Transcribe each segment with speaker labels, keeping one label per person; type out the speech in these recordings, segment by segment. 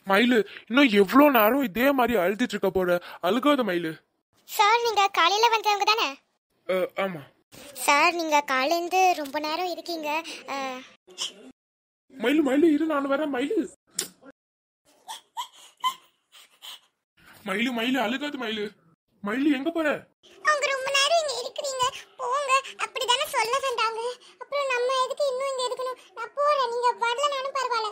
Speaker 1: மயிலு, இன்னும் எவ்வளவு நேரம் இதே மாதிரி அழுதுட்டு இருக்க போற? அழுகாத மயிலு.
Speaker 2: சார் நீங்க காலையில வந்தவங்க தானே?
Speaker 1: ஆமா
Speaker 2: சார் நீங்க காலையிலேருந்து ரொம்ப நேரம் இருக்கீங்க.
Speaker 1: மயிலு மயிலு இரு, நான் வரேன் மயிலு. மயிலு மயிலு அழுகாத மயிலு. மயிலு எங்க போற?
Speaker 2: அவங்க ரொம்ப நேரம் இங்க இருக்கிறீங்க, போங்க அப்படிதானே சொல்ல வந்தாங்க. அப்புறம் நம்ம எதுக்கு இன்னும் இங்க இருக்கணும்? நான் போறேன், நீங்க வரலனாலும் பரவாயில்ல.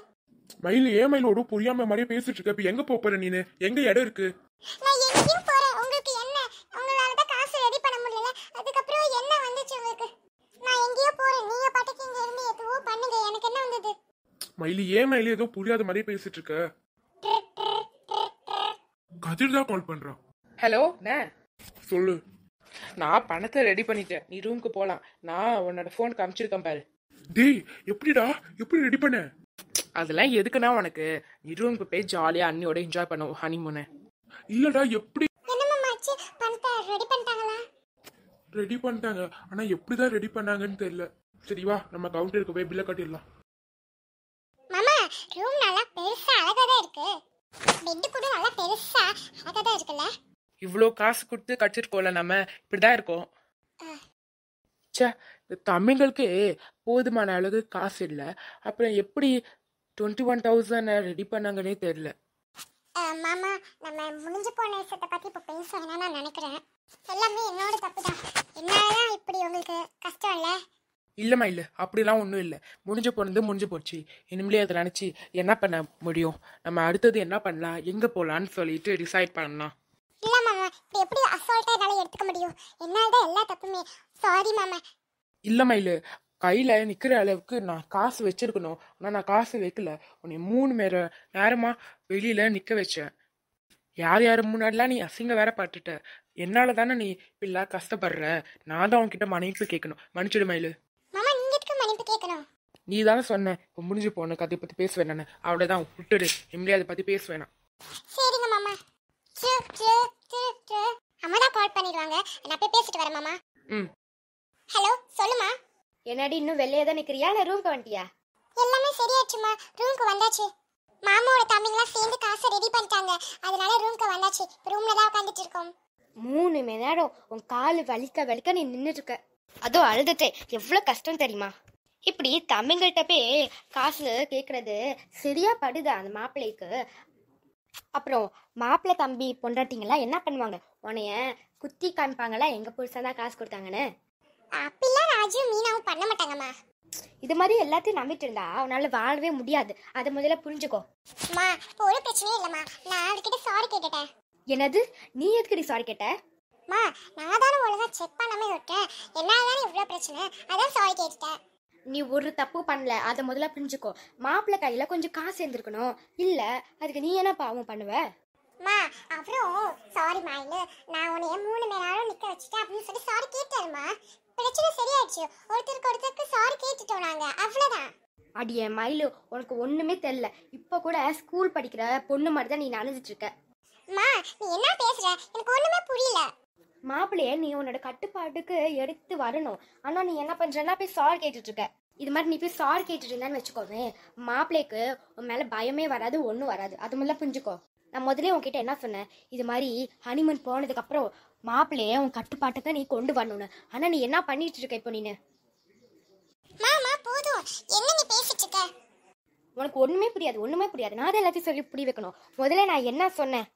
Speaker 1: மயிலு ஏன் மயிலு ஒரு புரியாம மாதிரியே பேசிட்டு இருக்க? இப்ப எங்க போற நீனு? எங்க இடம் இருக்கு?
Speaker 2: நான் எங்கேயும் போறேன். உங்களுக்கு என்ன, உங்களால தான் காசு ரெடி பண்ண முடியல, அதுக்கப்புறம் என்ன வந்துச்சு உங்களுக்கு? நான் எங்கேயோ போறேன், நீங்க பாட்டுக்கு இங்க இருந்து எதுவோ பண்ணுங்க, எனக்கு என்ன வந்தது?
Speaker 1: மயிலு ஏன் மயிலு ஏதோ புரியாத மாதிரியே பேசிட்டு இருக்க? கதிர் தான் கால் பண்றான்.
Speaker 3: ஹலோ அண்ணே,
Speaker 1: சொல்லு.
Speaker 3: நான் பணத்தை ரெடி பண்ணிட்டேன், நீ ரூமுக்கு போகலாம். நான் உன்னோட ஃபோன் காமிச்சிருக்கேன் பாரு.
Speaker 1: டேய் எப்படிடா, எப்படி ரெடி பண்ண?
Speaker 3: அதெல்லாம் எதுக்குன்னா உனக்கு, நீ ரூமுக்கு போய் ஜாலியாக அண்ணியோட என்ஜாய் பண்ணுவோம் ஹனிமூனை.
Speaker 1: இல்லடா எப்படி
Speaker 2: என்னம்மா ஆச்சு? பணத்தை ரெடி பண்ணிட்டாங்களா?
Speaker 1: ரெடி பண்ணிட்டாங்க, ஆனா எப்படிதான் ரெடி பண்ணாங்கன்னு தெரியல. சரி வா, நம்ம கவுண்டருக்கு போய் பில்ல கட்டிடலாம்.
Speaker 2: மாமா, ரூம் நல்லா பெருசா அழகா தான் இருக்கு. பெட் கூட நல்லா பெருசா அழகா தான் இருக்குல்ல?
Speaker 3: இவ்வளோ காசு கொடுத்து கட்டிருக்கோம்ல, நம்ம இப்படிதான் இருக்கோம். சே, இந்த தமிழ்களுக்கு போதுமான அளவுக்கு காசு இல்லை, அப்புறம் எப்படி 21,000 ரெடி பண்ணாங்கன்னே தெரியல.
Speaker 2: மாமா, நம்ம முடிஞ்சு போன விஷயத்தை பத்தி இப்ப பேச வேணாம்னு நான் நினைக்கிறேன். எல்லாமே என்னோட தப்பு தான். என்னாலதான் இப்படி உங்களுக்கு கஷ்டம் இல்ல?
Speaker 3: இல்லைம்மா, இல்லை அப்படிலாம் ஒன்றும் இல்லை. முடிஞ்சு போனது முடிஞ்சு போச்சு. இனிமேலே அதை நினச்சி என்ன பண்ண முடியும்? நம்ம அடுத்தது என்ன பண்ணலாம், எங்கே போகலான்னு சொல்லிட்டு டிசைட் பண்ணலாம்.
Speaker 2: இல்ல மாமா, இப்படி எப்படி அசால்ட்டா என்னால எடுத்துக்க முடியும்? என்னாலதான் எல்லா தப்புமே. சாரி மாமா.
Speaker 3: இல்லைம்மா, இல்லை கையில் நிற்கிற அளவுக்கு நான் காசு வச்சிருக்கணும், ஆனால் நான் காசு வைக்கல. உன்னை 3 நேரமாக வெளியில் நிற்க வச்சேன். யார் யார் முன்னாடிலாம் நீ அசிங்க வேற பட்டுட்ட. என்னால் தானே நீ இப்படிலாம் கஷ்டப்படுற. நான் தான் உன்கிட்ட மன்னிப்பு கேட்கணும். மன்னிச்சிடு மயிலு.
Speaker 2: மாமா, நீங்க எதுக்கு மன்னிப்பு கேட்கணும்?
Speaker 3: நீ தானே சொன்ன இப்போ முடிஞ்சு போன கதை பற்றி பேசுவேன். நான் அவ்வளோதான், விட்டுடு. இனிமேலே அதை பற்றி பேசுவேன்.
Speaker 2: சரிங்க மாமா. அம்மா தான் கால் பண்ணிடுவாங்க, நான் போய் பேசிட்டு வரேன் மாமா.
Speaker 3: ம்.
Speaker 2: ஹலோ, சொல்லுமா.
Speaker 4: என்னடி இன்னும் வெளியே தான் நிக்கிறியா, இல்ல ரூம்க்கு வந்துட்டியா?
Speaker 2: எல்லாமே சரியாச்சுமா, ரூம்க்கு வந்தாச்சு. மாமாவோட தம்பிங்களாம் சேர்ந்து காசை ரெடி பண்ணிட்டாங்க, அதனால ரூம்க்கு வந்தாச்சு. ரூம்ல தான் உட்காந்துட்டு இருக்கோம்.
Speaker 4: 3 மணி நேரம் உன் காலு வலிக்க வலிக்க நீ நின்றுட்டு இருக்க. அதுவும் அழுதுட்டே, எவ்வளவு கஷ்டம் தெரியுமா? இப்படி தம்பிங்கள்கிட்ட போய் காசு கேட்கறது சரியா படுதா அந்த மாப்பிள்ளைக்கு? அப்புறம் மாப்பிள்ளை தம்பி பொண்டாட்டிங்களா என்ன பண்ணுவாங்க, உன்னைய குத்தி காமிப்பாங்களா எங்க புருஷன் தான் காசு கொடுத்தாங்கன்னு?
Speaker 2: அப்படிலாம் ராஜுவும் மீனாவும் பண்ண மாட்டாங்கம்மா.
Speaker 4: இது மாதிரி எல்லாத்தையும் நம்பிட்டு இருந்தா அவனால வாழவே முடியாது. அதை முதல்ல புரிஞ்சுக்கோ.
Speaker 2: அம்மா, ஒரு பிரச்சனையும் இல்லம்மா, நான் அவர்கிட்ட சாரி கேட்டுட்டேன்.
Speaker 4: என்னது, நீ எதுக்கடி சாரி கேட்ட?
Speaker 2: அம்மா, நான் தானே ஒழுங்கா செக் பண்ணாம விட்டேன், என்னால தானே இவ்வளோ பிரச்சனை, அதான் சாரி கேட்டுட்டேன்.
Speaker 4: நீ ஒரு தப்பு பண்ணல, அதை முதல்ல புரிஞ்சுக்கோ. மாப்பிள்ளை கையில கொஞ்சம் காசு இருந்திருக்கணும், இல்ல அதுக்கு நீ என்ன பாவம் பண்ணுவ?
Speaker 2: அம்மா, அப்புறம் சாரி மாயிலு, நான் உன்னைய 3 மணி நேரம் நிக்க வச்சுட்டேன் அப்படின்னு சொல்லி சாரி கேட்டேன்மா. பிரச்சனை சரியாயிடுச்சு, ஒருத்தருக்கு சாரி கேட்டுட்டோம் நாங்க, அவ்வளவுதான்.
Speaker 4: அடிய மயிலு, உனக்கு ஒண்ணுமே தெரியல. இப்ப கூட ஸ்கூல் படிக்கிற பொண்ணு மாதிரி தான் நீ நினைச்சிட்டு இருக்க.
Speaker 2: அம்மா, நீ என்ன பேசுற, எனக்கு ஒண்ணுமே புரியல.
Speaker 4: மாப்பிள்ளைய நீ உன்னோட கட்டுப்பாட்டுக்கு எடுத்து வரணும், ஆனா நீ என்ன பண்றன்னா போய் சாரி கேட்டுட்டு இருக்க. இது மாதிரி நீ போய் சாரி கேட்டுட்டு இருந்தான்னு வச்சுக்கோவே, மாப்பிள்ளைக்கு உன் மேல பயமே வராது, ஒன்றும் வராது. அது முதல்ல புரிஞ்சுக்கோ. நான் முதலே உன்கிட்ட என்ன சொன்னேன், இது மாதிரி ஹனிமூன் போனதுக்கு அப்புறம் மாப்பிள்ளைய உன் கட்டுப்பாட்டுக்கு நீ கொண்டு வரணும்னு. ஆனா நீ என்ன பண்ணிட்டு இருக்க இப்போ நீனு?
Speaker 2: மாமா போதும், என்ன நீ பேசிட்டு இருக்க?
Speaker 4: உனக்கு ஒண்ணுமே புரியாது, ஒண்ணுமே புரியாது. நான் தான் எல்லாத்தையும் சொல்லி புரிய வைக்கணும். முதல்ல நான் என்ன சொன்னேன்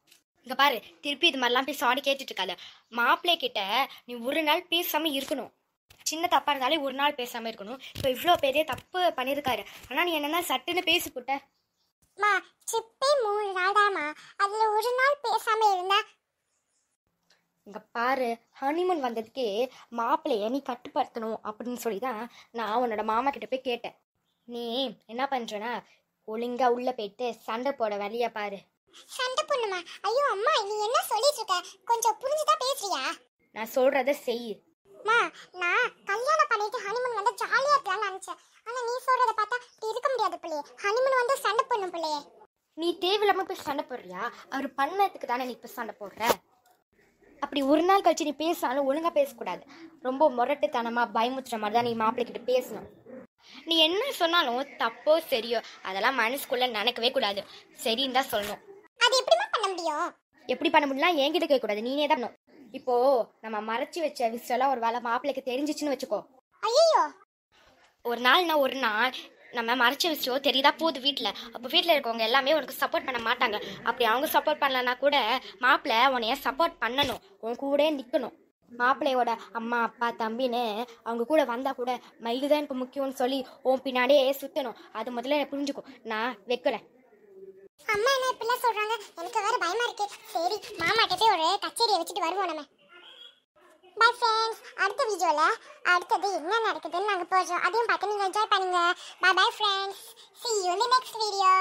Speaker 4: இங்க பாரு, திருப்பி இது மாதிரிலாம் போய் சாரி கேட்டுட்டு இருக்காத. மாப்பிள்ளை கிட்ட நீ ஒரு நாள் பேசாம இருக்கணும். சின்ன தப்பா இருந்தாலே ஒரு நாள் பேசாம இருக்கணும். இப்போ இவ்வளோ பெரிய தப்பு பண்ணியிருக்காரு, ஆனா நீ என்னன்னா சட்டுன்னு பேசி போட்ட.
Speaker 2: மா, சிப்பே 3 நாள் தாமா, அதுல ஒரு நாள் பேசாம இருந்தா?
Speaker 4: இங்க பாரு, ஹனிமூன் வந்ததுக்கே மாப்பிள்ளைய நீ கட்டுப்படுத்தணும் அப்படின்னு சொல்லி தான் நான் உன்னோட மாமா கிட்ட போய் கேட்டேன். நீ என்ன பண்றனா, ஒழுங்கா உள்ள போயிட்டு சண்டை போட வழியா பாரு.
Speaker 2: சண்டை பொண்ணுமா? ஐயோ அம்மா, நீ என்ன சொல்லிட்டு இருக்க, கொஞ்சம் புரிஞ்சுதான் பேசுறியா?
Speaker 4: நான் சொல்றத செய்.
Speaker 2: மா, நான் கல்யாணம் பண்ணிட்டு ஹனிமூன் வந்து ஜாலியா இருக்கலாம்னு நினைச்சேன், ஆனா நீ சொல்றத பார்த்தா இப்படி இருக்க முடியாது பிள்ளையே. ஹனிமூன் வந்து சண்டை பொண்ணு பிள்ளையே.
Speaker 4: நீ தேவையில்லாம போய் சண்டை போடுறியா? அவர் பண்ணதுக்கு தானே நீ இப்ப சண்டை போடுற. அப்படி ஒரு நாள் கழிச்சு நீ பேசினாலும் ஒழுங்கா பேசக்கூடாது. ரொம்ப முரட்டுத்தனமா பயமுத்துற மாதிரி தான் நீ மாப்பிள்ளை கிட்ட பேசணும். நீ என்ன சொன்னாலும் தப்போ சரியோ அதெல்லாம் மனசுக்குள்ள நினைக்கவே கூடாது. சரின்னு தான் சொல்லணும்.
Speaker 2: அது எப்படிமா பண்ண முடியும்?
Speaker 4: எப்படி பண்ண முடியலாம் என்கிட்ட கேட்கக்கூடாது, நீனே தான் பண்ணணும். இப்போ நம்ம மறைச்சி வச்ச விஷயம்லாம் ஒரு வேளை மாப்பிள்ளைக்கு தெரிஞ்சிச்சுன்னு வச்சுக்கோ.
Speaker 2: ஐயோ,
Speaker 4: ஒரு நாள் நம்ம மறைச்ச விஷயம் தெரியுதா போகுது வீட்டில். அப்போ வீட்டில் இருக்கவங்க எல்லாமே உனக்கு சப்போர்ட் பண்ண மாட்டாங்க. அப்படி அவங்க சப்போர்ட் பண்ணலன்னா கூட மாப்பிள்ளை உன்னைய சப்போர்ட் பண்ணணும், உன் கூட நிற்கணும். மாப்பிள்ளையோட அம்மா அப்பா தம்பின்னு அவங்க கூட வந்தால் கூட மயில் தான் எனக்கு முக்கியம்னு சொல்லி உன் பின்னாடியே சுற்றணும். அது முதல்ல புரிஞ்சுக்கும். நான் வைக்கிறேன்.
Speaker 2: அம்மா என்ன இப்படிலாம் சொல்றாங்க? எனக்கு வேற பயமா இருக்கு. சரி, மாமாட்ட போய் ஒரு கச்சேரியை வச்சுட்டு வருவோம் நம்ம. பை ஃப்ரெண்ட்ஸ், அடுத்த வீடியோல அடுத்தது என்ன நடக்குதுன்னு நாங்கள் போடுறோம். அதையும் பார்த்து நீங்கள் என்ஜாய் பண்ணுங்க. Bye bye friends, see you in the next video.